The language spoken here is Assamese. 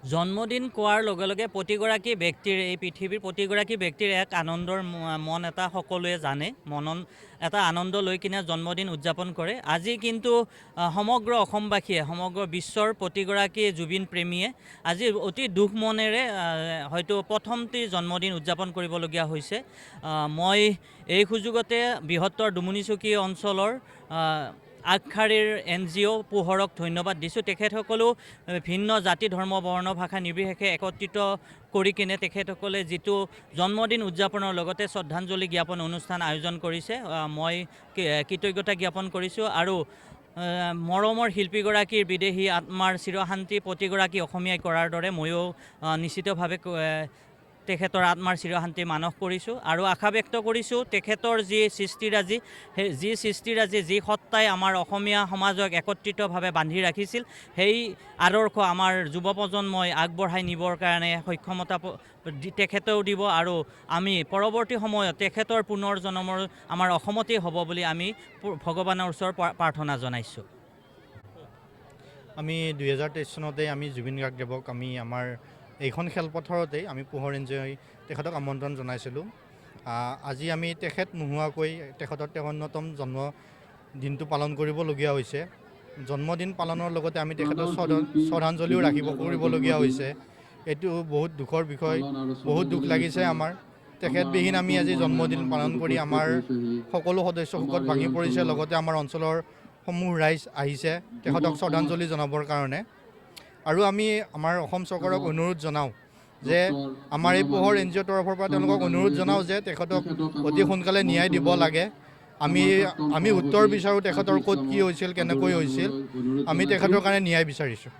জন্মদিন কোৱাৰ লগে লগে প্ৰতিগৰাকী ব্যক্তিৰ এই পৃথিৱীৰ প্ৰতিগৰাকী ব্যক্তিৰ এক আনন্দৰ মন এটা সকলোৱে জানে মনন এটা আনন্দ লৈ কিনে জন্মদিন উদযাপন কৰে। আজি কিন্তু সমগ্ৰ অসমবাসীয়ে সমগ্ৰ বিশ্বৰ প্ৰতিগৰাকী জুবিন প্ৰেমীয়ে আজি অতি দুখ মনেৰে হয়তো প্ৰথমটি জন্মদিন উদযাপন কৰিবলগীয়া হৈছে। মই এই সুযোগতে বৃহত্তৰ দুমুনিচুকী অঞ্চলৰ আগশাৰীৰ NGO পোহৰক ধন্যবাদ দিছোঁ। তেখেতসকলেও ভিন্ন জাতি ধৰ্ম বৰ্ণ ভাষা নিৰ্বিশেষে একত্ৰিত কৰি কিনে তেখেতসকলে যিটো জন্মদিন উদযাপনৰ লগতে শ্ৰদ্ধাঞ্জলি জ্ঞাপন অনুষ্ঠান আয়োজন কৰিছে, মই কৃতজ্ঞতা জ্ঞাপন কৰিছোঁ। আৰু মৰমৰ শিল্পীগৰাকীৰ বিদেহী আত্মাৰ চিৰশান্তি প্ৰতিগৰাকী অসমীয়াই কৰাৰ দৰে ময়ো নিশ্চিতভাৱে তেখেতৰ আত্মাৰ চিৰশান্তি মানস কৰিছোঁ আৰু আশা ব্যক্ত কৰিছোঁ তেখেতৰ যি সৃষ্টিৰাজি যি সত্তাই আমাৰ অসমীয়া সমাজক একত্ৰিতভাৱে বান্ধি ৰাখিছিল, সেই আদৰ্শ আমাৰ যুৱ প্ৰজন্মই আগবঢ়াই নিবৰ কাৰণে সক্ষমতা তেখেতেও দিব আৰু আমি পৰৱৰ্তী সময়ত তেখেতৰ পুনৰ জন্মৰ আমাৰ অসমতেই হ'ব বুলি আমি ভগৱানৰ ওচৰত প্ৰাৰ্থনা জনাইছোঁ। আমি 2023 চনতে আমি জুবিন গাৰ্গদেৱক আমি আমাৰ এইখন খেলপথাৰতেই আমি পোহৰ NGO তেখেতক আমন্ত্ৰণ জনাইছিলোঁ। আজি আমি তেখেত নোহোৱাকৈ তেখেতৰ 53তম জন্মদিনটো পালন কৰিবলগীয়া হৈছে। জন্মদিন পালনৰ লগতে আমি তেখেতৰ শ্ৰদ্ধাঞ্জলিও কৰিবলগীয়া হৈছে। এইটো বহুত দুখৰ বিষয়, বহুত দুখ লাগিছে আমাৰ। তেখেতবিহীন আমি আজি জন্মদিন পালন কৰি আমাৰ সকলো সদস্য শোকত ভাঙি পৰিছে। লগতে আমাৰ অঞ্চলৰ সমূহ ৰাইজ আহিছে তেখেতক শ্ৰদ্ধাঞ্জলি জনাবৰ কাৰণে। আৰু আমি আমাৰ অসম চৰকাৰক অনুৰোধ জনাওঁ যে আমাৰ এই পোহৰ NGOৰ তৰফৰ পৰা তেওঁলোকক অনুৰোধ জনাওঁ যে তেখেতক অতি সোনকালে ন্যায় দিব লাগে। আমি উত্তৰ বিচাৰোঁ তেখেতৰ ক'ত কি হৈছিল, কেনেকৈ হৈছিল, আমি তেখেতৰ কাৰণে ন্যায় বিচাৰিছোঁ।